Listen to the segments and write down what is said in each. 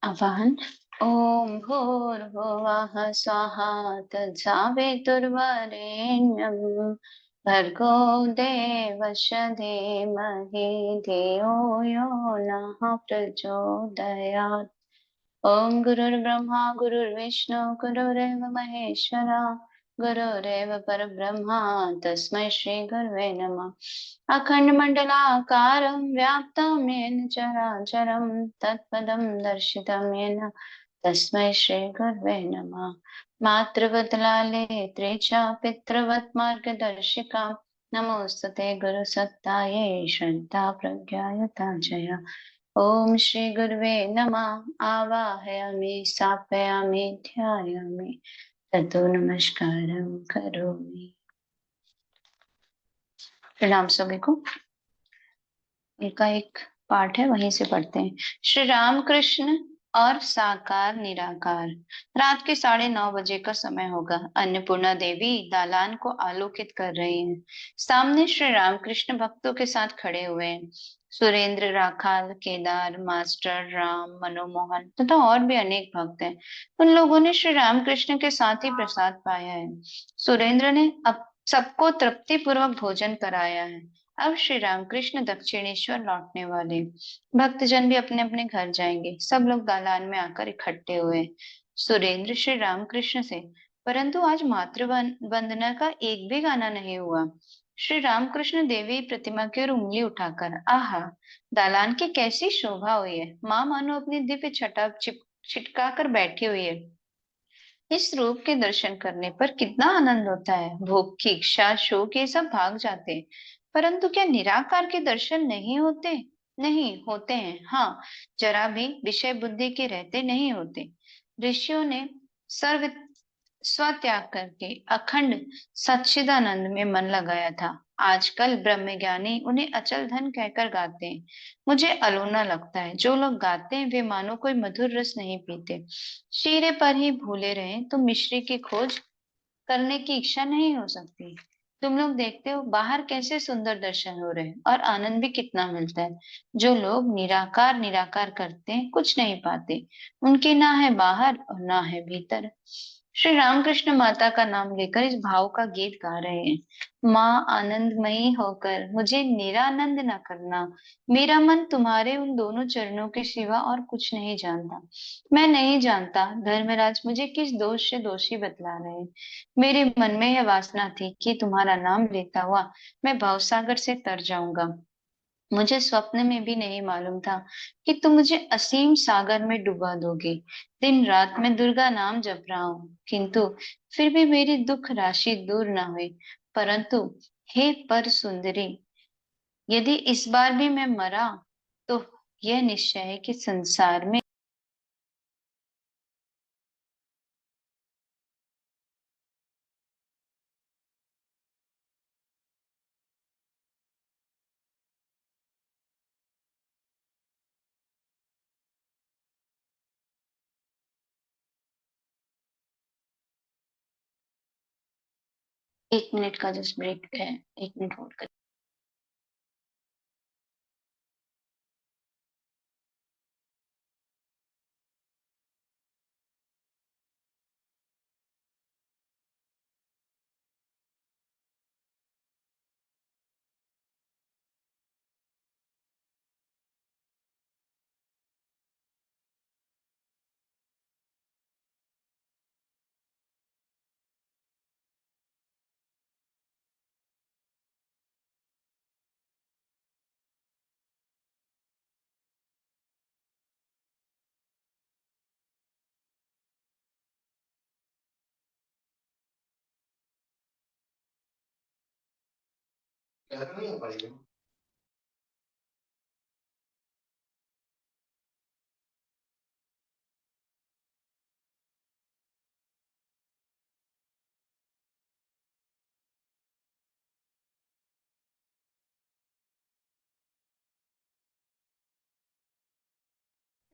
आवाहन। ओम भूर्भुवः स्वाहा तत्सवितुर्वरेण्यं भर्गो देवस्य धीमहि धियो यो नः प्रचोदयात्। ओम गुरुर्ब्रह्मा गुरुर्विष्णु गुरुरेव महेश्वरा गुरुरेव परब्रह्मा तस्मै श्री गुरवे नमः। अखण्डमण्डलाकारं व्याप्तं येन चराचरं तत्पदं दर्शितं येन तस्मै श्री गुरवे नमः। मातृवत् लाले त्रेचा पितृवत् मार्गदर्शिका नमोस्तुते गुरुसत्तायै श्रद्धा प्रज्ञायुता जया। ओम श्री गुरुवे नमः। आवाहयामि स्थापयामि ध्यायामि ततो नमस्कारं करोमि। प्रणाम सभी को। इनका एक पाठ है, वहीं से पढ़ते हैं। श्री राम कृष्ण और साकार निराकार। रात के 9:30 का समय होगा। अन्नपूर्णा देवी दालान को आलोकित कर रही हैं। सामने श्री रामकृष्ण भक्तों के साथ खड़े हुए हैं। सुरेंद्र, राखाल, केदार, मास्टर, राम, मनोमोहन तथा और भी अनेक भक्त हैं। उन लोगों ने श्री रामकृष्ण के साथ ही प्रसाद पाया है। सुरेंद्र ने अब सबको तृप्ति पूर्वक भोजन कराया है। अब श्री रामकृष्ण दक्षिणेश्वर लौटने वाले। भक्तजन भी अपने अपने घर जाएंगे। सब लोग दालान में आकर इकट्ठे हुए। सुरेंद्र श्री रामकृष्ण से, परंतु आज मातृ वंदना का एक भी गाना नहीं हुआ। श्री रामकृष्ण देवी प्रतिमा की ओर उंगली उठाकर, आहा, दालान की कैसी शोभा हुई है। माँ मानो अपनी दिव्य छटा छिटका कर बैठी हुई है। इस रूप के दर्शन करने पर कितना आनंद होता है। भूख, इच्छा, शोक ये सब भाग जाते हैं। परंतु क्या निराकार के दर्शन नहीं होते? नहीं होते हैं, हाँ। जरा भी विषय बुद्धि के रहते नहीं होते। ऋषियों ने सर्व स्वत्याग करके अखंड सच्चिदानंद में मन लगाया था। आजकल ब्रह्मज्ञानी उन्हें अचल धन कहकर गाते हैं। मुझे अलोना लगता है। जो लोग गाते हैं वे मानो कोई मधुर रस नहीं पीते। शीरे पर ही भूले रहे तो मिश्री की खोज करने की इच्छा नहीं हो सकती। तुम लोग देखते हो बाहर कैसे सुंदर दर्शन हो रहे हैं और आनंद भी कितना मिलता है। जो लोग निराकार निराकार करते हैं कुछ नहीं पाते। उनके ना है बाहर और ना है भीतर। श्री रामकृष्ण माता का नाम लेकर इस भाव का गीत गा रहे हैं। माँ आनंदमयी होकर मुझे निरानंद न करना। मेरा मन तुम्हारे उन दोनों चरणों के सिवा और कुछ नहीं जानता। मैं नहीं जानता धर्मराज मुझे किस दोष से दोषी बतला रहे हैं। मेरे मन में यह वासना थी कि तुम्हारा नाम लेता हुआ मैं भवसागर से तर जाऊंगा। मुझे स्वप्न में भी नहीं मालूम था कि तुम मुझे असीम सागर में डुबा दोगे। दिन रात मैं दुर्गा नाम जप रहा हूँ, किंतु फिर भी मेरी दुख राशि दूर न हुई। परंतु हे पर सुंदरी, यदि इस बार भी मैं मरा तो यह निश्चय है कि संसार में एक मिनट का जस्ट ब्रेक है। एक मिनट होल्ड कर।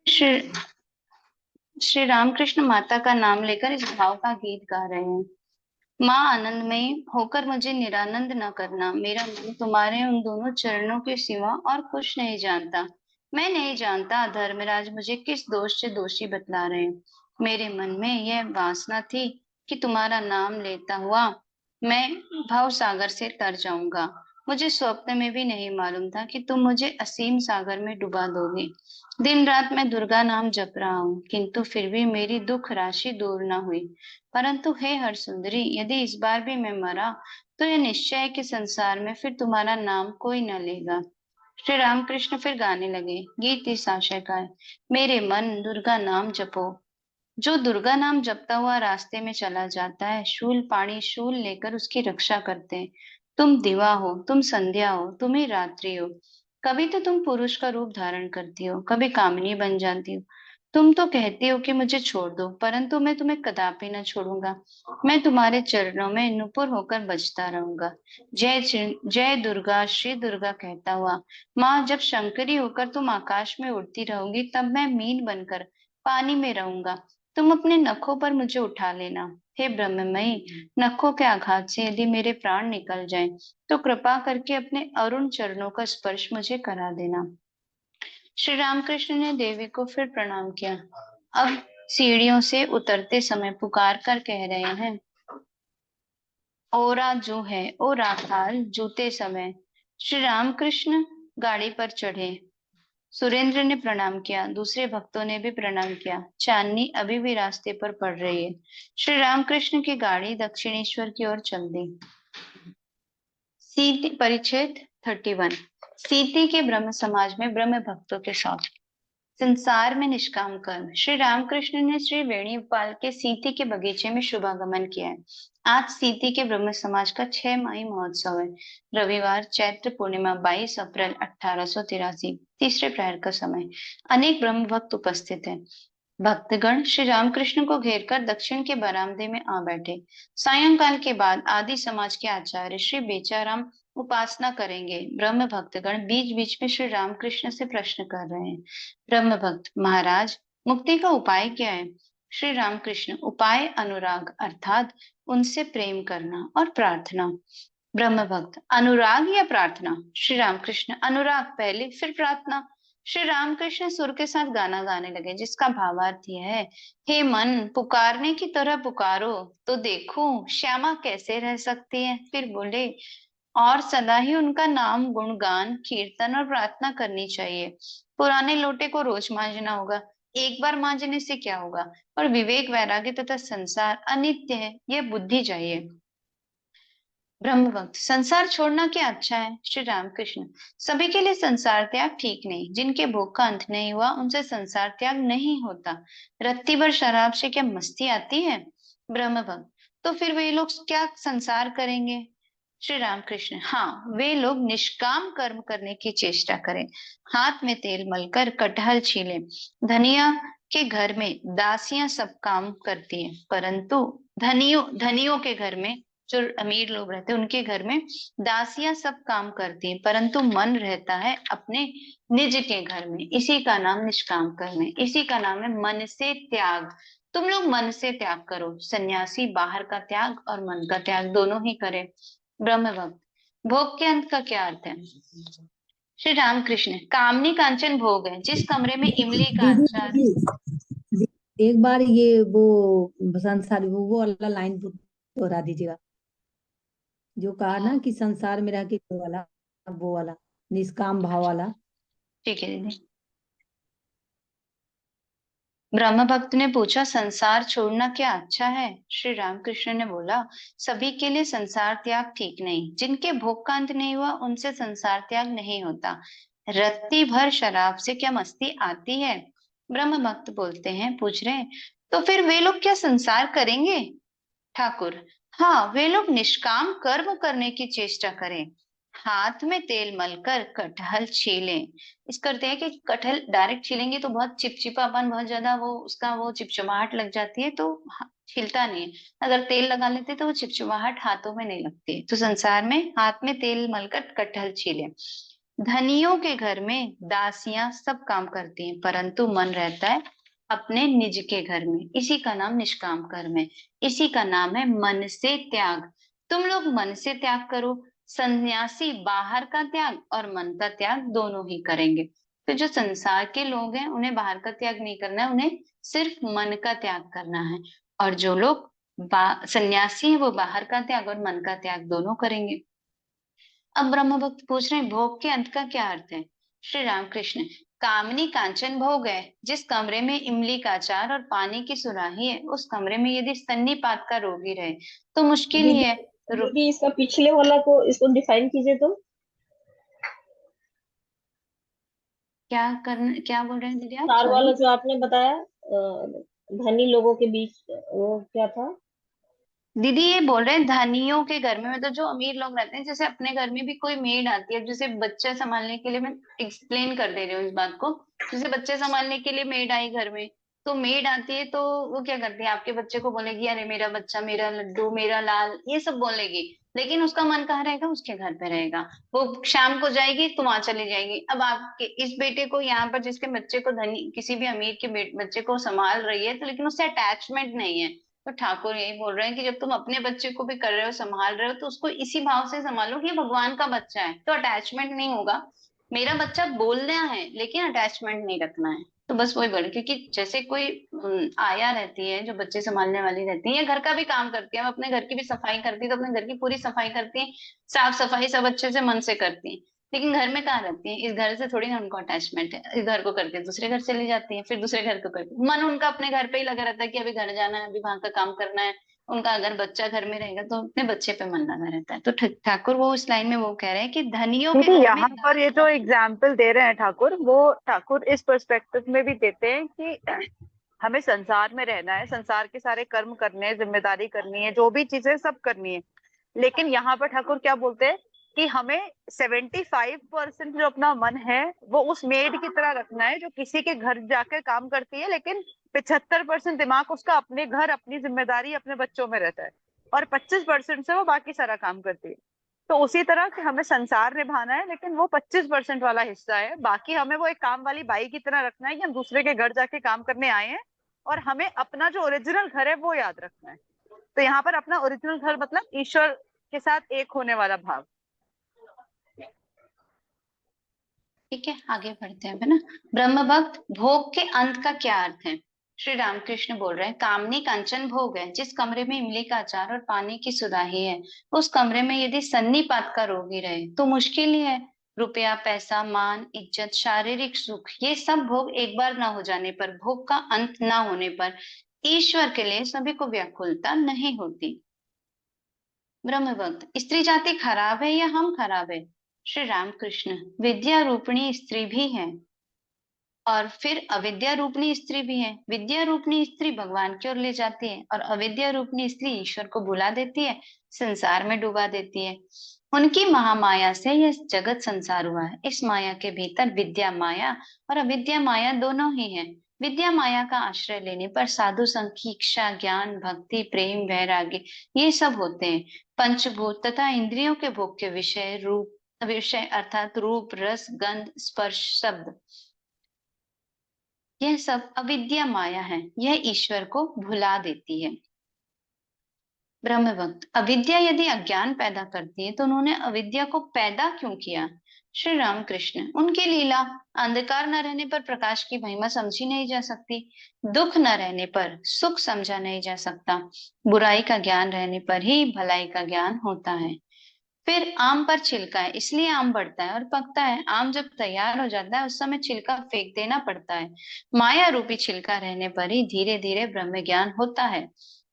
श्री श्री रामकृष्ण माता का नाम लेकर इस भाव का गीत गा रहे हैं। माँ आनंदमयी होकर मुझे निरानंद न करना। मेरा मन तुम्हारे उन दोनों चरणों के सिवा और कुछ नहीं जानता। मैं नहीं जानता धर्मराज मुझे किस दोष से दोषी बतला रहे हैं। मेरे मन में यह वासना थी कि तुम्हारा नाम लेता हुआ मैं भव सागर से तर जाऊंगा। मुझे स्वप्न में भी नहीं मालूम था कि तुम मुझे असीम सागर में डुबा दोगे। दिन रात मैं दुर्गा नाम जप रहा हूँ, किंतु फिर भी मेरी दुख राशि दूर न हुई। परंतु हे हरसुंदरी, यदि इस बार भी मैं मरा तो यह निश्चय है कि संसार में फिर तुम्हारा नाम कोई न लेगा। श्री रामकृष्ण फिर गाने लगे। गीत इस आशय का है। मेरे मन दुर्गा नाम जपो। जो दुर्गा नाम जपता हुआ रास्ते में चला जाता है, शूल पाणी शूल लेकर उसकी रक्षा करते हैं। तुम दिवा हो, तुम संध्या हो, तुम ही रात्रि हो। कभी तो तुम पुरुष का रूप धारण करती हो, कभी कामिनी बन जाती हो। तुम तो कहती हो कि मुझे छोड़ दो, परंतु मैं तुम्हें कदापि न छोड़ूंगा। मैं तुम्हारे चरणों में नुपुर होकर बजता रहूंगा। जय दुर्गा, श्री दुर्गा कहता हुआ। माँ, जब शंकरी होकर तुम आकाश में उड़ती रहोगी, तब मैं मीन बनकर पानी में रहूंगा। तुम अपने नखों पर मुझे उठा लेना। हे ब्रह्ममयी, नखों के आघात से यदि मेरे प्राण निकल जाएं, तो कृपा करके अपने अरुण चरणों का स्पर्श मुझे करा देना। श्री रामकृष्ण ने देवी को फिर प्रणाम किया। अब सीढ़ियों से उतरते समय पुकार कर कह रहे हैं। ओरा जो है ओ राखाल जूते समय। श्री रामकृष्ण गाड़ी पर चढ़े। सुरेंद्र ने प्रणाम किया, दूसरे भक्तों ने भी प्रणाम किया। चांदनी अभी भी रास्ते पर पड़ रही है। श्री रामकृष्ण की गाड़ी दक्षिणेश्वर की ओर चल दी। सीति परिच्छेद 31। सीति के ब्रह्म समाज में ब्रह्म भक्तों के साथ संसार में निष्काम कर्म। श्री रामकृष्ण ने श्री वेणुगोपाल के सीति के बगीचे में शुभागमन किया है। आज सीति के ब्रह्म समाज का 6 माही महोत्सव है। रविवार, चैत्र पूर्णिमा, 22 अप्रैल 1883, तीसरे प्रहर का समय। अनेक ब्रह्म भक्त उपस्थित हैं। भक्तगण श्री रामकृष्ण को घेरकर दक्षिण के बरामदे में आ बैठे। सायंकाल के बाद आदि समाज के आचार्य श्री बेचाराम उपासना करेंगे। ब्रह्म भक्तगण बीच बीच में श्री रामकृष्ण से प्रश्न कर रहे हैं। ब्रह्म भक्त: महाराज, मुक्ति का उपाय क्या है? श्री रामकृष्ण: उपाय अनुराग, अर्थात उनसे प्रेम करना और प्रार्थना। ब्रह्म भक्त: अनुराग या प्रार्थना? श्री रामकृष्ण: अनुराग पहले, फिर प्रार्थना। श्री रामकृष्ण सुर के साथ गाना गाने लगे, जिसका भावार्थ यह है: हे मन, पुकारने की तरह पुकारो तो देखो श्यामा कैसे रह सकती है। फिर बोले, और सदा ही उनका नाम, गुणगान, कीर्तन और प्रार्थना करनी चाहिए। पुराने लोटे को रोज मांजना होगा। एक बार मांजने से क्या होगा? और विवेक, वैराग्य तथा संसार अनित्य है, यह बुद्धि चाहिए। ब्रह्म भक्त: संसार छोड़ना क्या अच्छा है? श्री रामकृष्ण: सभी के लिए संसार त्याग ठीक नहीं। जिनके भोग का अंत नहीं हुआ, उनसे संसार त्याग नहीं होता। रत्ती भर शराब से क्या मस्ती आती है? ब्रह्म भक्त: तो फिर वे लोग क्या संसार करेंगे? श्री रामकृष्ण: हाँ, वे लोग निष्काम कर्म करने की चेष्टा करें। हाथ में तेल मलकर कटहल छीलें। धनिया के घर में दासियां सब काम करती हैं, परंतु धनियों धनियों के घर में, जो अमीर लोग रहते हैं उनके घर में दासियां सब काम करती हैं, परंतु मन रहता है अपने निज के घर में। इसी का नाम निष्काम कर्म है। इसी का नाम है मन से त्याग। तुम लोग मन से त्याग करो। सन्यासी बाहर का त्याग और मन का त्याग दोनों ही करे। ब्रह्म भक्त: भोग के अंत का क्या अर्थ है? श्री रामकृष्ण: कामनी कांचन भोग है। जिस कमरे में इमली का दीदी अचार। दीदी, एक बार ये वो संसार वो वाला लाइन दोहरा दीजिएगा, जो कहा ना कि संसार में रह के वो वाला निष्काम भाव वाला। ठीक है दीदी। ब्रह्म भक्त ने पूछा, संसार छोड़ना क्या अच्छा है? श्री रामकृष्ण ने बोला, सभी के लिए संसार त्याग ठीक नहीं। जिनके भोग का अंत नहीं हुआ, उनसे संसार त्याग नहीं होता। रत्ती भर शराब से क्या मस्ती आती है? ब्रह्म भक्त बोलते हैं, पूछ रहे हैं, तो फिर वे लोग क्या संसार करेंगे? ठाकुर: हाँ, वे लोग निष्काम कर्म करने की चेष्टा करें। हाथ में तेल मलकर कटहल छीलें। इस करते हैं कि कटहल डायरेक्ट छीलेंगे तो बहुत चिपचिपापन, बहुत ज्यादा वो उसका वो चिपचिपाहट लग जाती है, तो छिलता नहीं है। अगर तेल लगा लेते तो वो चिपचिपाहट हाथों में नहीं लगती है। तो संसार में हाथ में तेल मलकर कटहल छीलें। धनियों के घर में दासियां सब काम करती हैं, परंतु मन रहता है अपने निज के घर में। इसी का नाम निष्काम कर्म है। इसी का नाम है मन से त्याग। तुम लोग मन से त्याग करो। सन्यासी बाहर का त्याग और मन का त्याग दोनों ही करेंगे। तो जो संसार के लोग हैं उन्हें बाहर का त्याग नहीं करना है, उन्हें सिर्फ मन का त्याग करना है। और जो लोग सन्यासी है वो बाहर का त्याग और मन का त्याग दोनों करेंगे। अब ब्रह्म भक्त पूछ रहे हैं भोग के अंत का क्या अर्थ है। श्री रामकृष्ण, कामनी कांचन भोग है। जिस कमरे में इमली का अचार और पानी की सुराही है, उस कमरे में यदि सन्नीपात का रोगी रहे तो मुश्किल ही दीदी, है। दीदी इसका पिछले वाला को इसको डिफाइन कीजिए तो। क्या बोल रहे हैं दीदी आप, चार सॉरी। वाला जो आपने बताया, धनी लोगों के बीच, वो क्या था? दीदी ये बोल रहे हैं धनियों के घर में, मतलब जो अमीर लोग रहते हैं, जैसे अपने घर में भी कोई मेड आती है, जैसे बच्चा संभालने के लिए, मैं एक्सप्लेन कर दे रही हूँ इस बात को। जैसे बच्चे संभालने के लिए मेड आई घर में, तो मेड आती है तो वो क्या करती है, आपके बच्चे को बोलेगी अरे मेरा बच्चा, मेरा लड्डू, मेरा लाल, ये सब बोलेगी। लेकिन उसका मन कहाँ रहेगा, उसके घर पे रहेगा। वो शाम को जाएगी तो वहां चली जाएगी। अब आपके इस बेटे को यहाँ पर, जिसके बच्चे को धनी, किसी भी अमीर के बच्चे को संभाल रही है, तो लेकिन उससे अटैचमेंट नहीं है। तो ठाकुर यही बोल रहे हैं कि जब तुम अपने बच्चे को भी कर रहे हो, संभाल रहे हो, तो उसको इसी भाव से संभालो कि ये भगवान का बच्चा है, तो अटैचमेंट नहीं होगा। मेरा बच्चा बोलना है लेकिन अटैचमेंट नहीं रखना है। तो बस वही बोले, क्योंकि जैसे कोई आया रहती है जो बच्चे संभालने वाली रहती है, या घर का भी काम करती है, हम अपने घर की भी सफाई करती है, तो अपने घर की पूरी सफाई करती है, साफ सफाई सब अच्छे से मन से करती है। लेकिन घर में कहाँ रहती है, इस घर से थोड़ी ना उनको अटैचमेंट है। इस घर को करके दूसरे घर चली जाती है, फिर दूसरे घर को करके मन उनका अपने घर पे ही लगा रहता है कि अभी घर जाना है, अभी वहां का काम करना है। उनका अगर बच्चा घर में रहेगा तो अपने बच्चे पे मन लगा रहता है। तो ठाकुर वो उस लाइन में वो कह रहे हैं कि धनियों के दीदी घर में यहाँ पर ये जो एग्जाम्पल दे रहे हैं ठाकुर, वो ठाकुर इस पर्सपेक्टिव में भी देते हैं कि हमें संसार में रहना है, संसार के सारे कर्म करने हैं, जिम्मेदारी करनी है, जो भी चीजें सब करनी है। लेकिन यहाँ पर ठाकुर क्या बोलते हैं कि हमें 75% जो अपना मन है वो उस मेड की तरह रखना है जो किसी के घर जाकर काम करती है, लेकिन 75% दिमाग उसका अपने घर, अपनी जिम्मेदारी, अपने बच्चों में रहता है, और 25% से वो बाकी सारा काम करती है। तो उसी तरह कि हमें संसार निभाना है, लेकिन वो 25% वाला हिस्सा है, बाकी हमें वो एक काम वाली बाई की तरह रखना है कि हम दूसरे के घर जाके काम करने आए हैं, और हमें अपना जो ओरिजिनल घर है वो याद रखना है। तो यहाँ पर अपना ओरिजिनल घर मतलब ईश्वर के साथ एक होने वाला भाव। ठीक है, आगे बढ़ते हैं, है ना। ब्रह्म भक्त, भोग के अंत का क्या अर्थ है। श्री रामकृष्ण बोल रहे हैं कामनी कांचन भोग है। जिस कमरे में इमली का अचार और पानी की सुराही है, उस कमरे में यदि सन्नीपात का रोगी रहे तो मुश्किल ही है। रुपया, पैसा, मान, इज्जत, शारीरिक सुख, ये सब भोग एक बार ना हो जाने पर, भोग का अंत ना होने पर, ईश्वर के लिए सभी को व्याकुलता नहीं होती। ब्रह्म भक्त, स्त्री जाति खराब है या हम खराब है। श्री रामकृष्ण, विद्या रूपिणी स्त्री भी है और फिर अविद्या रूपणी स्त्री भी है। विद्या रूपणी स्त्री भगवान की ओर ले जाती है और अविद्या रूपणी स्त्री ईश्वर को भुला देती है, संसार में डुबा देती है। उनकी महामाया से यह जगत संसार हुआ है। इस माया के भीतर विद्या माया और अविद्या माया दोनों ही है। विद्या माया का आश्रय लेने पर साधु संग की इच्छा, ज्ञान, भक्ति, प्रेम, वैराग्य, ये सब होते हैं। पंचभूत तथा इंद्रियों के भोग के विषय अर्थात रूप, रस, गंध, स्पर्श, शब्द, यह सब अविद्या माया है। यह ईश्वर को भुला देती है। ब्रह्म भक्त, अविद्या यदि अज्ञान पैदा करती है तो उन्होंने अविद्या को पैदा क्यों किया। श्री रामकृष्ण, उनकी लीला। अंधकार न रहने पर प्रकाश की महिमा समझी नहीं जा सकती, दुख न रहने पर सुख समझा नहीं जा सकता, बुराई का ज्ञान रहने पर ही भलाई का ज्ञान होता है। फिर आम पर छिलका है, इसलिए आम बढ़ता है और पकता है। आम जब तैयार हो जाता है उस समय छिलका फेंक देना पड़ता है। माया रूपी छिलका रहने पर ही धीरे धीरे ब्रह्म ज्ञान होता है।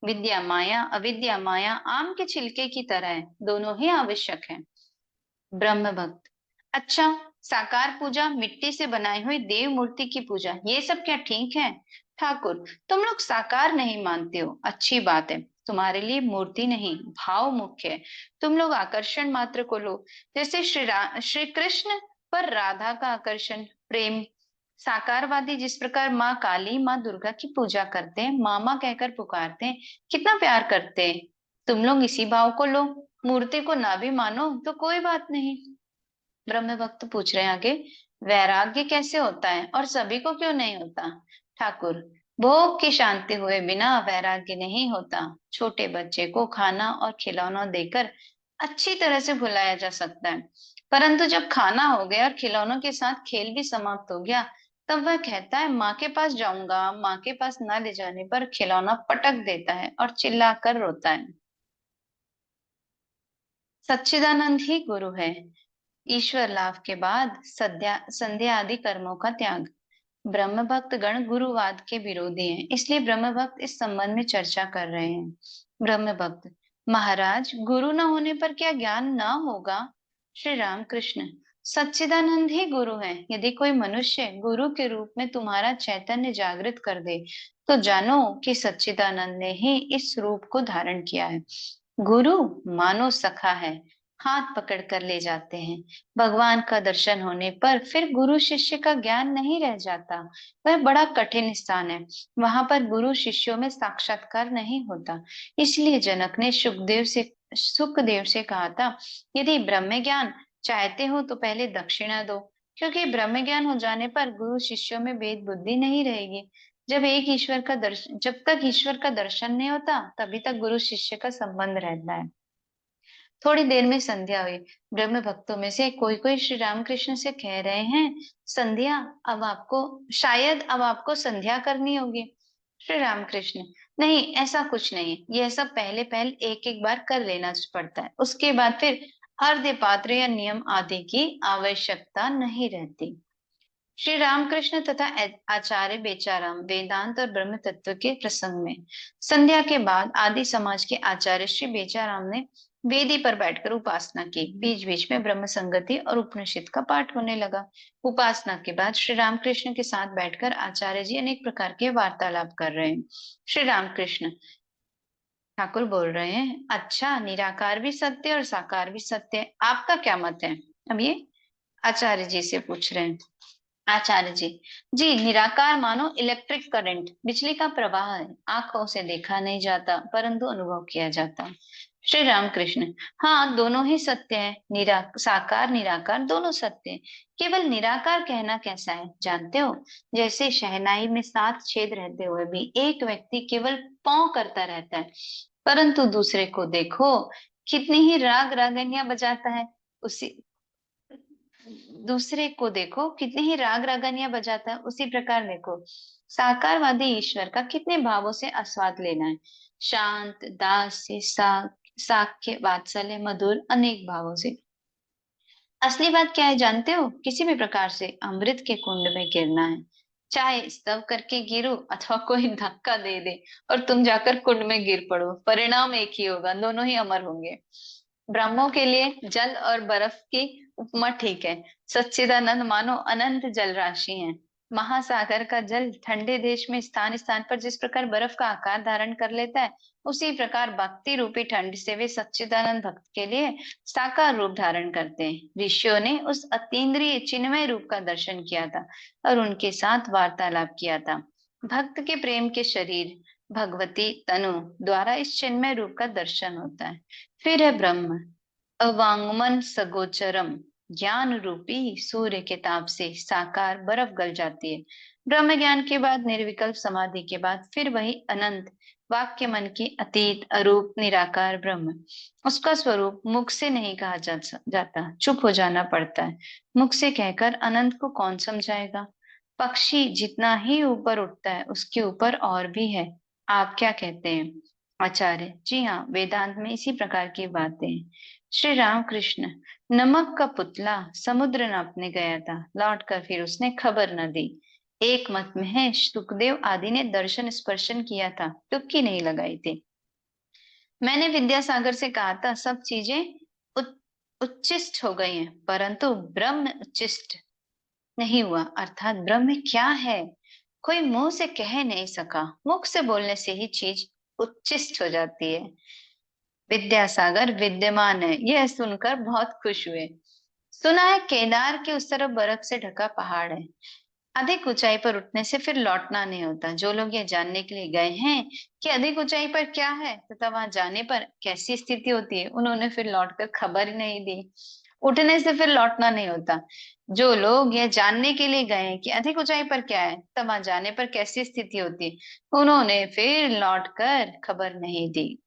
विद्या माया, अविद्या माया आम के छिलके की तरह है, दोनों ही आवश्यक है। ब्रह्म भक्त, अच्छा, साकार पूजा, मिट्टी से बनाई हुई देव मूर्ति की पूजा, ये सब क्या ठीक है। ठाकुर, तुम लोग साकार नहीं मानते हो, अच्छी बात है। तुम्हारे लिए मूर्ति नहीं, भाव मुख्य है। तुम लोग आकर्षण मात्र को लो, जैसे श्री कृष्ण पर राधा का आकर्षण, प्रेम। साकारवादी जिस प्रकार माँ काली, माँ दुर्गा की पूजा करते हैं, मामा कहकर पुकारते हैं, कितना प्यार करते हैं। तुम लोग इसी भाव को लो, मूर्ति को ना भी मानो तो कोई बात नहीं। ब्रह्म भक्त पूछ रहे हैं आगे, वैराग्य कैसे होता है और सभी को क्यों नहीं होता। ठाकुर, भोग की शांति हुए बिना वैराग्य नहीं होता। छोटे बच्चे को खाना और खिलौना देकर अच्छी तरह से भुलाया जा सकता है, परंतु जब खाना हो गया और खिलौनों के साथ खेल भी समाप्त हो गया, तब वह कहता है माँ के पास जाऊंगा। माँ के पास न ले जाने पर खिलौना पटक देता है और चिल्लाकर रोता है। सच्चिदानंद ही गुरु है। ईश्वर लाभ के बाद संध्या आदि कर्मों का त्याग। ब्रह्म भक्त गण गुरुवाद के विरोधी हैं, इसलिए ब्रह्म भक्त इस संबंध में चर्चा कर रहे हैं। ब्रह्म भक्त: महाराज, गुरु न होने पर क्या ज्ञान न होगा? श्री राम कृष्ण: सच्चिदानंद ही गुरु है। यदि कोई मनुष्य गुरु के रूप में तुम्हारा चैतन्य जागृत कर दे, तो जानो कि सच्चिदानंद ने ही इस रूप को धारण किया है। गुरु मानो सखा है, हाथ पकड़कर ले जाते हैं। भगवान का दर्शन होने पर फिर गुरु शिष्य का ज्ञान नहीं रह जाता। वह बड़ा कठिन स्थान है, वहां पर गुरु शिष्यों में साक्षात्कार नहीं होता। इसलिए जनक ने सुखदेव से कहा था, यदि ब्रह्म ज्ञान चाहते हो तो पहले दक्षिणा दो, क्योंकि ब्रह्म ज्ञान हो जाने पर गुरु शिष्यों में भेद बुद्धि नहीं रहेगी। जब तक ईश्वर का दर्शन नहीं होता, तभी तक गुरु शिष्य का संबंध रहता है। थोड़ी देर में संध्या हुई। ब्रह्म भक्तों में से कोई कोई श्री रामकृष्ण से कह रहे हैं, संध्या शायद अब आपको संध्या करनी होगी। श्री रामकृष्ण: नहीं, ऐसा कुछ नहीं। यह सब पहले पहले एक एक बार कर लेना पड़ता है, उसके बाद फिर अर्घ्य पात्र या नियम आदि की आवश्यकता नहीं रहती। श्री रामकृष्ण तथा आचार्य बेचाराम वेदांत और ब्रह्म तत्व के प्रसंग में। संध्या के बाद आदि समाज के आचार्य श्री बेचाराम ने वेदी पर बैठकर उपासना की। बीच बीच में ब्रह्म संगति और उपनिषद का पाठ होने लगा। उपासना के बाद श्री रामकृष्ण के साथ बैठकर आचार्य जी अनेक प्रकार के वार्तालाप कर रहे हैं। श्री रामकृष्ण ठाकुर बोल रहे हैं, अच्छा, निराकार भी सत्य और साकार भी सत्य है, आपका क्या मत है? अब ये आचार्य जी से पूछ रहे हैं। आचार्य जी: जी, निराकार मानो इलेक्ट्रिक करंट, बिजली का प्रवाह है। आंखों से देखा नहीं जाता, परंतु अनुभव किया जाता। श्री रामकृष्ण: हाँ, दोनों ही सत्य है। साकार निराकार दोनों सत्य है। केवल निराकार कहना कैसा है जानते हो? जैसे शहनाई में 7 छेद रहते हुए भी एक व्यक्ति केवल पौ करता रहता है, परंतु दूसरे को देखो कितनी ही राग रागनियां बजाता है। उसी दूसरे को देखो कितनी ही राग रागनियां बजाता है। उसी प्रकार देखो साकारवादी ईश्वर का कितने भावों से आस्वाद लेना है। शांत, दास्य, साख्य, वात्सल्य, मधुर, अनेक भावों से। असली बात क्या है जानते हो? किसी भी प्रकार से अमृत के कुंड में गिरना है। चाहे स्तव करके गिरो अथवा कोई धक्का दे दे और तुम जाकर कुंड में गिर पड़ो, परिणाम एक ही होगा, दोनों ही अमर होंगे। ब्रह्मों के लिए जल और बर्फ की उपमा ठीक है। सच्चिदानंद मानो अनंत जल राशि है। महासागर का जल ठंडे देश में स्थान स्थान पर जिस प्रकार बर्फ का आकार धारण कर लेता है, उसी प्रकार भक्ति रूपी ठंड से वे सच्चिदानंद भक्त के लिए साकार रूप धारण करते हैं। ऋषियों ने उस अतीन्द्रिय चिन्मय रूप का दर्शन किया था और उनके साथ वार्तालाप किया था। भक्त के प्रेम के शरीर भगवती तनु द्वारा इस चिन्मय रूप का दर्शन होता है। फिर है ब्रह्म, अवांगमन सगोचरम, ज्ञान रूपी सूर्य के ताप से साकार बर्फ गल जाती है। ब्रह्म ज्ञान के बाद, निर्विकल्प समाधि के बाद फिर वही अनंत वाक्य मन की अतीत अरूप निराकार ब्रह्म। उसका स्वरूप मुख से नहीं कहा जाता, चुप हो जाना पड़ता है। मुख से कहकर अनंत को कौन समझाएगा? पक्षी जितना ही ऊपर उठता है, उसके ऊपर और भी है। आप क्या कहते हैं? आचार्य: जी हाँ, वेदांत में इसी प्रकार की बातें हैं। श्री रामकृष्ण: नमक का पुतला समुद्र नापने गया था, लौटकर फिर उसने खबर न दी। एक मत में है, सुखदेव आदि ने दर्शन स्पर्शन किया था, टुक्की नहीं लगाई थी। मैंने विद्यासागर से कहा था, सब चीजें उच्चिष्ट हो गई हैं, परंतु ब्रह्म उच्चिष्ट नहीं हुआ। अर्थात ब्रह्म क्या है, कोई मुंह से कह नहीं सका। मुख से बोलने से ही चीज उच्चिष्ट हो जाती है। विद्यासागर विद्यमान है, यह सुनकर बहुत खुश हुए। सुना है केदार के उस तरफ बर्फ से ढका पहाड़ है। अधिक ऊंचाई पर उठने से फिर लौटना नहीं होता। जो लोग ये जानने के लिए गए हैं कि अधिक ऊंचाई पर क्या है तथा वहां जाने पर कैसी स्थिति होती है, उन्होंने फिर लौटकर खबर ही नहीं दी। उठने से फिर लौटना नहीं होता। जो लोग यह जानने के लिए गए हैं कि अधिक ऊंचाई पर क्या है तब वहां जाने पर कैसी स्थिति होती है, उन्होंने फिर लौटकर खबर नहीं दी।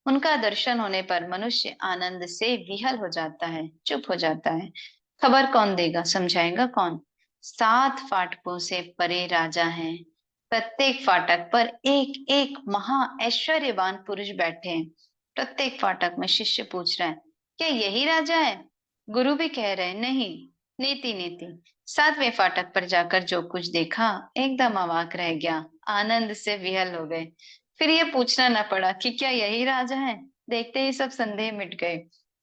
उनका दर्शन होने पर मनुष्य आनंद से विहल हो जाता है, चुप हो जाता है। खबर कौन देगा, समझाएगा कौन? 7 फाटकों से परे राजा हैं। प्रत्येक फाटक पर एक एक महा ऐश्वर्यवान पुरुष बैठे हैं। प्रत्येक फाटक में शिष्य पूछ रहा है, क्या यही राजा है? गुरु भी कह रहे हैं, नहीं, नीति नीति। 7वें फाटक पर जाकर जो कुछ देखा, एकदम अवाक रह गया, आनंद से विहल हो गए। फिर ये पूछना न पड़ा कि क्या यही राजा है। देखते ही सब संदेह मिट गए।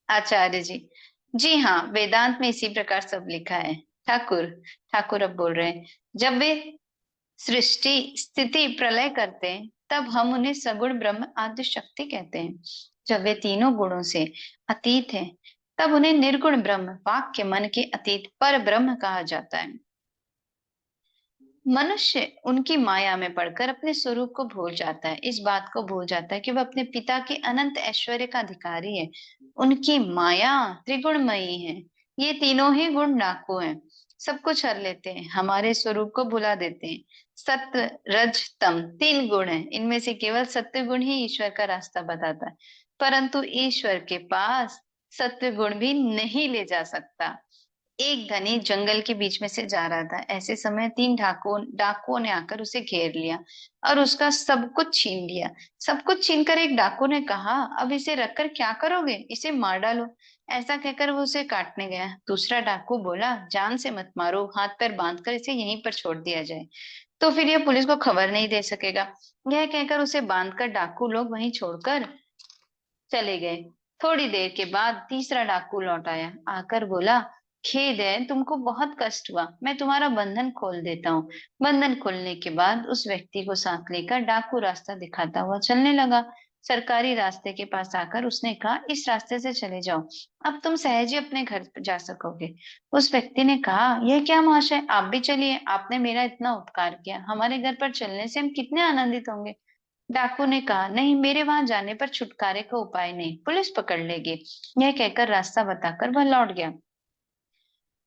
आचार्य जी, जी हाँ, वेदांत में इसी प्रकार सब लिखा है। ठाकुर, ठाकुर अब बोल रहे हैं, जब वे सृष्टि स्थिति प्रलय करते हैं, तब हम उन्हें सगुण ब्रह्म आदि शक्ति कहते हैं। जब वे तीनों गुणों से अतीत हैं, तब उन्हें निर्गुण ब्रह्म, वाक्य मन के अतीत पर ब्रह्म कहा जाता है। मनुष्य उनकी माया में पड़कर अपने स्वरूप को भूल जाता है, इस बात को भूल जाता है कि वह अपने पिता के अनंत ऐश्वर्य का अधिकारी है। उनकी माया त्रिगुणमयी है। ये तीनों ही गुण डाकू हैं, सब कुछ हर लेते हैं, हमारे स्वरूप को भुला देते हैं। सत्व रज तम 3 गुण हैं, इनमें से केवल सत्व गुण ही ईश्वर का रास्ता बताता है, परंतु ईश्वर के पास सत्व गुण भी नहीं ले जा सकता। एक धनी जंगल के बीच में से जा रहा था। ऐसे समय 3 डाकुओं ने आकर उसे घेर लिया और उसका सब कुछ छीन लिया। सब कुछ छीनकर एक डाकू ने कहा, अब इसे रखकर क्या करोगे? इसे मार डालो। ऐसा कहकर वो उसे काटने गया। दूसरा डाकू बोला, जान से मत मारो, हाथ पैर बांधकर इसे यहीं पर छोड़ दिया जाए, तो फिर ये पुलिस को खबर नहीं दे सकेगा। यह कहकर उसे बांधकर डाकू लोग वहीं छोड़कर चले गए। थोड़ी देर के बाद तीसरा डाकू लौट आया, आकर बोला, खेद है, तुमको बहुत कष्ट हुआ, मैं तुम्हारा बंधन खोल देता हूँ। बंधन खोलने के बाद उस व्यक्ति को साथ लेकर डाकू रास्ता दिखाता हुआ चलने लगा। सरकारी रास्ते के पास आकर उसने कहा, इस रास्ते से चले जाओ, अब तुम सहज ही अपने घर जा सकोगे। उस व्यक्ति ने कहा, यह क्या महाशय, आप भी चलिए, आपने मेरा इतना उपकार किया, हमारे घर पर चलने से हम कितने आनंदित होंगे। डाकू ने कहा, नहीं, मेरे वहां जाने पर छुटकारे का उपाय नहीं, पुलिस पकड़ लेगी। यह कहकर रास्ता बताकर वह लौट गया।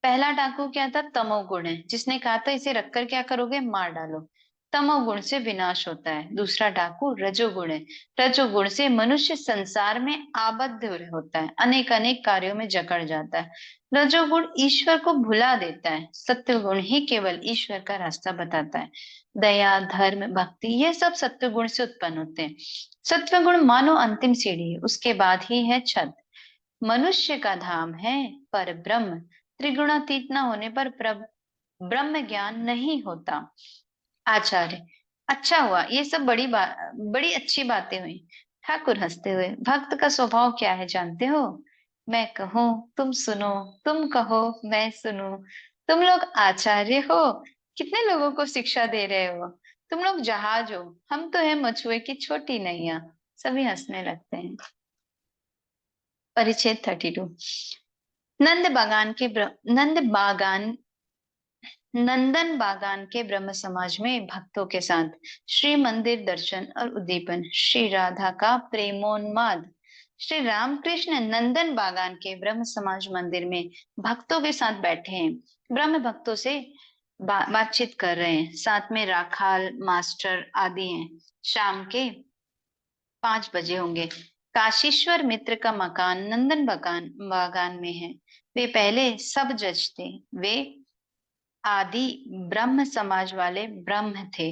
पहला डाकू क्या था? तमोगुण है, जिसने कहा था इसे रखकर क्या करोगे, मार डालो। तमोगुण से विनाश होता है। दूसरा डाकू रजोगुण है। रजोगुण से मनुष्य संसार में आबद्ध होता है, अनेक अनेक कार्यों में जकड़ जाता है। रजोगुण ईश्वर को भुला देता है। सत्वगुण ही केवल ईश्वर का रास्ता बताता है। दया, धर्म, भक्ति, ये सब सत्वगुण से उत्पन्न होते हैं। सत्वगुण मानो अंतिम सीढ़ी है, उसके बाद ही है छत। मनुष्य का धाम है पर ब्रह्म। त्रिगुणातीत न होने पर ब्रह्म ज्ञान नहीं होता। आचार्य, अच्छा हुआ, ये सब बड़ी अच्छी बातें हुई। ठाकुर हंसते हुए, भक्त का स्वभाव क्या है जानते हो? मैं कहूँ तुम सुनो, तुम कहो मैं सुनूं। तुम लोग आचार्य हो, कितने लोगों को शिक्षा दे रहे हो। तुम लोग जहाज हो, हम तो है मछुए की छोटी नैया। सभी हंसने लगते हैं। परिच्छेद 32। नंदन बागान के ब्रह्म समाज में भक्तों के साथ श्री मंदिर दर्शन और उद्दीपन, श्री राधा का प्रेमोन्माद। श्री रामकृष्ण नंदन बागान के ब्रह्म समाज मंदिर में भक्तों के साथ बैठे हैं, ब्रह्म भक्तों से बातचीत कर रहे हैं। साथ में राखाल, मास्टर आदि हैं। शाम के 5 बजे होंगे। काशीश्वर मित्र का मकान नंदन बागान में है। वे पहले सब जज थे। वे आदि ब्रह्म समाज वाले ब्रह्म थे।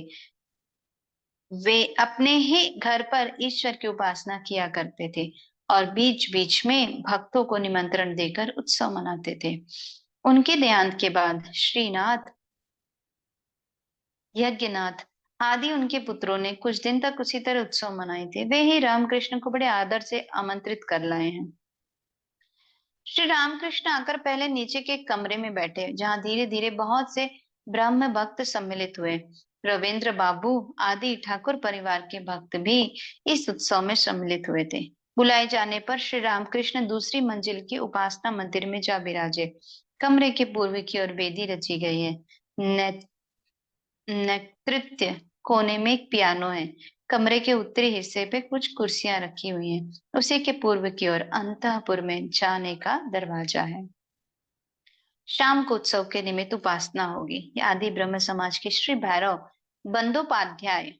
वे अपने ही घर पर ईश्वर की उपासना किया करते थे और बीच बीच में भक्तों को निमंत्रण देकर उत्सव मनाते थे। उनके देहांत के बाद श्रीनाथ, यज्ञनाथ आदि उनके पुत्रों ने कुछ दिन तक उसी तरह उत्सव मनाए थे। वे ही रामकृष्ण को बड़े आदर से आमंत्रित कर लाए हैं। श्री रामकृष्ण आकर पहले नीचे के कमरे में बैठे, जहां धीरे धीरे बहुत से ब्रह्म भक्त सम्मिलित हुए। रविंद्र बाबू आदि ठाकुर परिवार के भक्त भी इस उत्सव में सम्मिलित हुए थे। बुलाए जाने पर श्री रामकृष्ण दूसरी मंजिल की उपासना मंदिर में जा बिराजे। कमरे के पूर्व की ओर वेदी रची गई है। नैऋत्य कोने में एक पियानो है। कमरे के उत्तरी हिस्से पे कुछ कुर्सियां रखी हुई हैं। उसी के पूर्व की ओर अंतःपुर में जाने का दरवाजा है। शाम को उत्सव के निमित्त उपासना होगी। ये आदि ब्रह्म समाज के श्री भैरव बंदोपाध्याय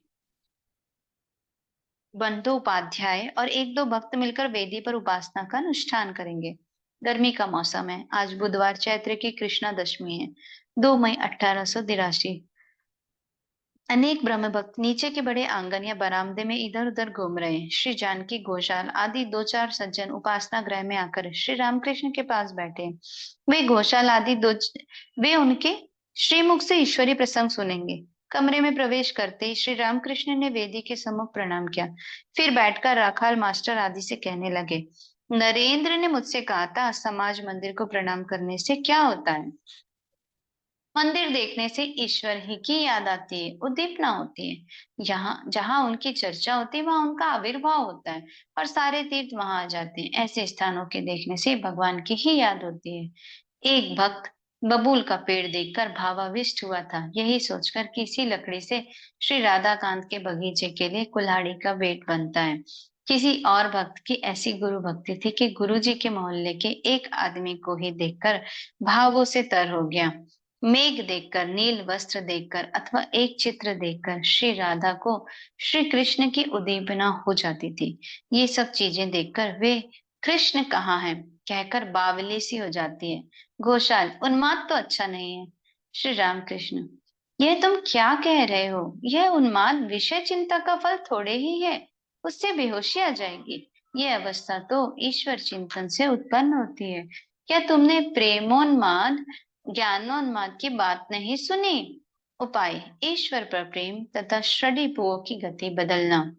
बंदोपाध्याय और एक दो भक्त मिलकर वेदी पर उपासना का अनुष्ठान करेंगे। गर्मी का मौसम है। आज बुधवार चैत्र की कृष्णा दशमी है, 2 मई 1883। अनेक ब्रह्म भक्त नीचे के बड़े आंगन या बरामदे में इधर उधर घूम रहे हैं। श्री जानकी, घोषाल आदि 2-4 सज्जन उपासना गृह में आकर श्री रामकृष्ण के पास बैठे। वे घोषाल आदि वे उनके श्रीमुख से ईश्वरी प्रसंग सुनेंगे। कमरे में प्रवेश करते ही श्री रामकृष्ण ने वेदी के सम्मुख प्रणाम किया। फिर बैठकर राखाल, मास्टर आदि से कहने लगे, नरेंद्र ने मुझसे कहा था, समाज मंदिर को प्रणाम करने से क्या होता है? मंदिर देखने से ईश्वर ही की याद आती है, उद्दीपना होती है। यहाँ जहाँ उनकी चर्चा होती है वहां उनका आविर्भाव होता है और सारे तीर्थ वहां आ जाते हैं। ऐसे स्थानों के देखने से भगवान की ही याद होती है। एक भक्त बबूल का पेड़ देखकर भावाविष्ट हुआ था। यही सोचकर किसी लकड़ी से श्री राधाकांत के बगीचे के लिए कुल्हाड़ी का बेट बनता है। किसी और भक्त की ऐसी गुरु भक्ति थी कि गुरुजी के मोहल्ले के एक आदमी को ही देखकर भावों से तर हो गया। मेघ देखकर, नील वस्त्र देखकर अथवा एक चित्र देखकर श्री राधा को श्री कृष्ण की उद्दीपना हो जाती थी। ये सब चीजें देखकर वे कृष्ण कहाँ है कहकर बावली सी हो जाती है। घोषाल, उन्माद तो अच्छा नहीं है। श्री रामकृष्ण, यह तुम क्या कह रहे हो? यह उन्माद विषय चिंता का फल थोड़े ही है, उससे बेहोशी आ जाएगी। यह अवस्था तो ईश्वर चिंतन से उत्पन्न होती है। क्या तुमने प्रेमोन्माद, ज्ञानोन्माद की बात नहीं सुनी? उपाय, ईश्वर पर प्रेम तथा षडीपुओं की गति बदलना।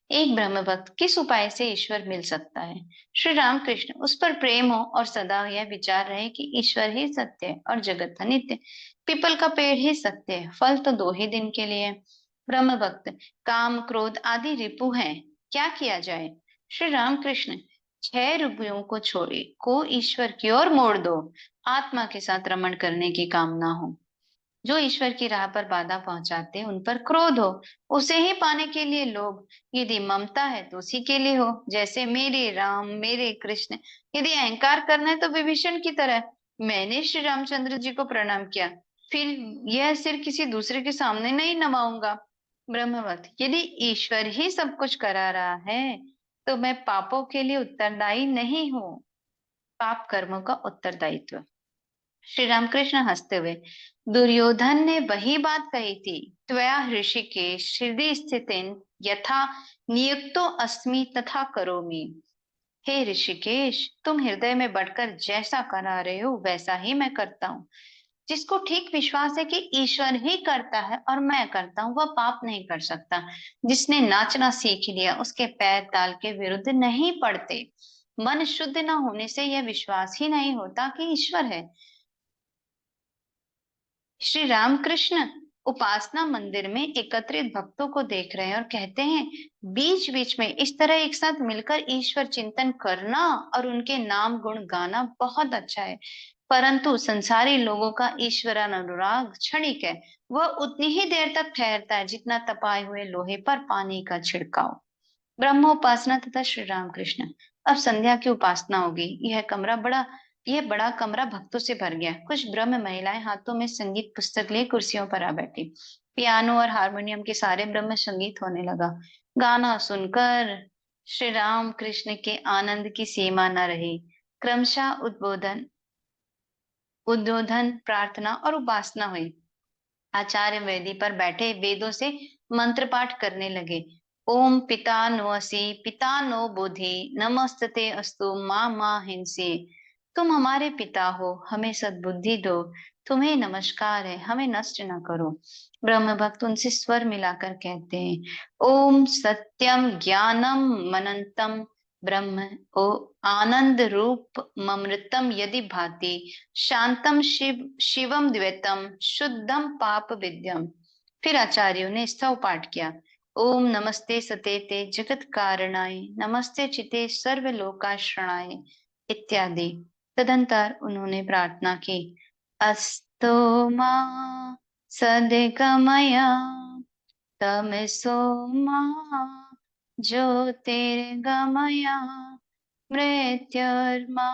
एक ब्रह्म भक्त किस उपाय से ईश्वर मिल सकता है? श्री रामकृष्ण, उस पर प्रेम हो और सदा यह विचार रहे कि ईश्वर ही सत्य है और जगत अनित्य। पीपल का पेड़ ही सत्य है, फल तो 2 ही दिन के लिए। ब्रह्म भक्त, काम क्रोध आदि रिपु हैं, क्या किया जाए? श्री रामकृष्ण, 6 रुपयों को छोड़े को ईश्वर की ओर मोड़ दो। आत्मा के साथ रमण करने की कामना हो। जो ईश्वर की राह पर बाधा पहुंचाते उन पर क्रोध हो, उसे ही पाने के लिए लोभ। यदि ममता है तो उसी के लिए हो, जैसे मेरे राम, मेरे कृष्ण। यदि अहंकार करना है तो विभीषण की तरह, मैंने श्री रामचंद्र जी को प्रणाम किया, फिर यह सिर किसी दूसरे के सामने नहीं नवाऊंगा। ब्रह्मवत, यदि ईश्वर ही सब कुछ करा रहा है तो मैं पापों के लिए उत्तरदायी नहीं हूँ। पाप कर्मों का उत्तरदायित्व। श्री रामकृष्ण हंसते हुए, दुर्योधन ने वही बात कही थी, त्वया ऋषिकेश हृदय स्थितेन यथा नियुक्तो अस्मि तथा करोमि। हे ऋषिकेश, तुम हृदय में बढ़कर जैसा करा रहे हो वैसा ही मैं करता हूँ। जिसको ठीक विश्वास है कि ईश्वर ही करता है और मैं करता हूँ, वह पाप नहीं कर सकता। जिसने नाचना सीख लिया उसके पैर ताल के विरुद्ध नहीं पड़ते। मन शुद्ध न होने से यह विश्वास ही नहीं होता कि ईश्वर है। श्री रामकृष्ण उपासना मंदिर में एकत्रित भक्तों को देख रहे हैं और कहते हैं, बीच बीच में इस तरह एक साथ मिलकर ईश्वर चिंतन करना और उनके नाम गुण गाना बहुत अच्छा है, परंतु संसारी लोगों का ईश्वरान अनुराग क्षणिक है। वह उतनी ही देर तक ठहरता है जितना तपाए हुए लोहे पर पानी का छिड़काव। ब्रह्मोपासना तथा श्री रामकृष्ण। अब संध्या की उपासना होगी। यह बड़ा कमरा भक्तों से भर गया। कुछ ब्रह्म महिलाएं हाथों में संगीत पुस्तक लिए कुर्सियों पर आ बैठी। पियानो और हारमोनियम के सारे ब्रह्म संगीत होने लगा। गाना सुनकर श्री राम कृष्ण के आनंद की सीमा न रही। क्रमशः उद्बोधन, प्रार्थना और उपासना हुई। आचार्य वेदी पर बैठे वेदों से मंत्र पाठ करने लगे। ओम पिता नो असि पिता नो बोधि नमस्ते अस्तु माँ माँ हिंसी। तुम हमारे पिता हो, हमें सद्बुद्धि दो। तुम्हें नमस्कार है, हमें नष्ट न करो। ब्रह्म भक्त उनसे स्वर मिलाकर कहते हैं, ओम सत्यम ज्ञानम मनंतम ब्रह्म ओ आनंद रूप ममृतम यदि भाति शांतम शिवम द्वैतम शुद्धम पाप विद्यम। फिर आचार्यों ने स्तव पाठ किया। ओम नमस्ते सतेते जगत कारणाय नमस्ते चिते सर्वलोकाश्रणाय इत्यादि। तदंतर उन्होंने प्रार्थना की, अस्तो मा सद्गमया तमसो मा ज्योतिर्गमया मृत्युर्मा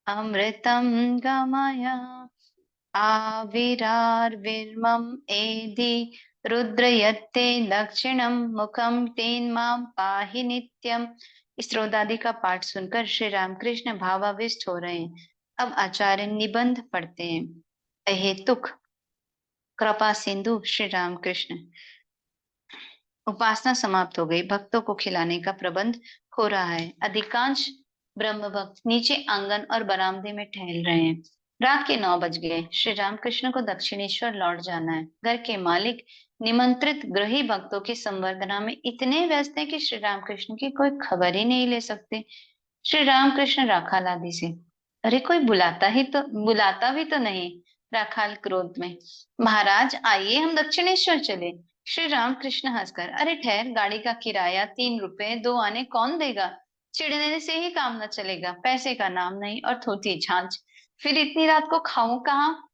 अमृतं गमय आविरार्विर्मम एधि रुद्रयत्ते दक्षिणम मुखम तेन माम पाहि नित्यम। इस रोदादि का पाठ सुनकर श्री रामकृष्ण भावाविष्ट हो रहे हैं। अब आचार्य निबंध पढ़ते हैं। अहेतुक कृपा सिंधु श्री रामकृष्ण। उपासना समाप्त हो गई, भक्तों को खिलाने का प्रबंध हो रहा है। अधिकांश ब्रह्म भक्त नीचे आंगन और बरामदे में टहल रहे हैं। रात के 9 बज गए। श्री रामकृष्ण को दक्षिणेश्वर लौट जाना है। घर के मालिक निमंत्रित गृही भक्तों की संवर्धना में इतने व्यस्त हैं कि श्री रामकृष्ण की कोई खबर ही नहीं ले सकते। श्री रामकृष्ण राखाल आदि से, अरे कोई बुलाता भी तो नहीं। राखाल क्रोध में, महाराज आइए हम दक्षिणेश्वर चले। श्री रामकृष्ण हंसकर, अरे ठहर, गाड़ी का किराया 3 रुपए 2 आने कौन देगा? चिढ़ने से ही काम न चलेगा, पैसे का नाम नहीं और थोथी छाछ। फिर इतनी रात को खाऊं कहाँ?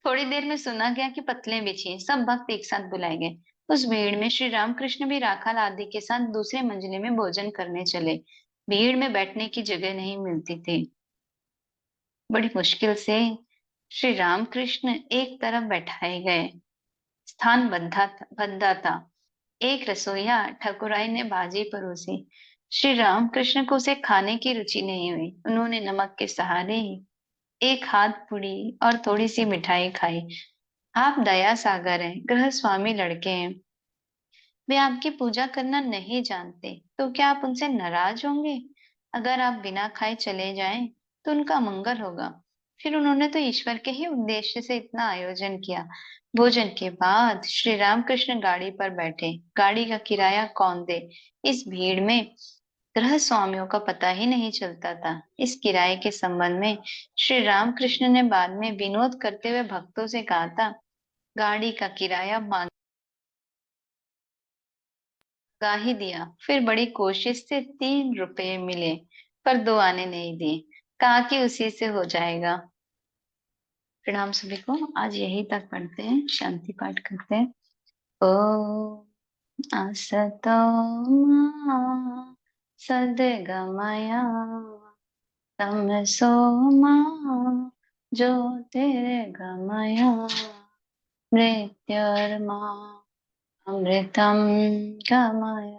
थोड़ी देर में सुना गया कि पतले बिछिए। सब भक्त एक साथ बुलाए गए। उस भीड़ में श्री रामकृष्ण भी राखाल आदि के साथ दूसरे मंजिले में भोजन करने चले। भीड़ में बैठने की जगह नहीं मिलती थी। बड़ी मुश्किल से श्री रामकृष्ण एक तरफ बैठाए गए। स्थान बंधा था। एक रसोइया ठकुराई ने भाजी परोसी। श्री रामकृष्ण को उसे खाने की रुचि नहीं हुई। उन्होंने नमक के सहारे ही एक हाथ पूरी और थोड़ी सी मिठाई खाई। आप दया सागर हैं, गृह स्वामी लड़के हैं, वे आपकी पूजा करना नहीं जानते, तो क्या आप उनसे नाराज होंगे? अगर आप बिना खाए चले जाएं तो उनका मंगल होगा। फिर उन्होंने तो ईश्वर के ही उद्देश्य से इतना आयोजन किया। भोजन के बाद श्री रामकृष्ण गाड़ी पर बैठे। गाड़ी का किराया कौन दे? इस भीड़ में गृह स्वामियों का पता ही नहीं चलता था। इस किराए के संबंध में श्री रामकृष्ण ने बाद में विनोद करते हुए भक्तों से कहा था, गाड़ी का किराया मांग गा ही दिया। फिर बड़ी कोशिश से 3 रुपए मिले, पर 2 आने नहीं दिए। कहा कि उसी से हो जाएगा। प्रणाम सभी को। आज यही तक पढ़ते हैं, शांति पाठ करते हैं। ओ असतो मा सद्गमया तमसो मा ज्योतिर्गमया मृत्योर्मा अमृतं गमय।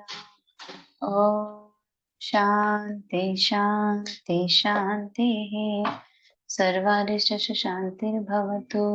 ओम शांति शांति शांति। सर्वारिष्ट शांतिर्भवतु।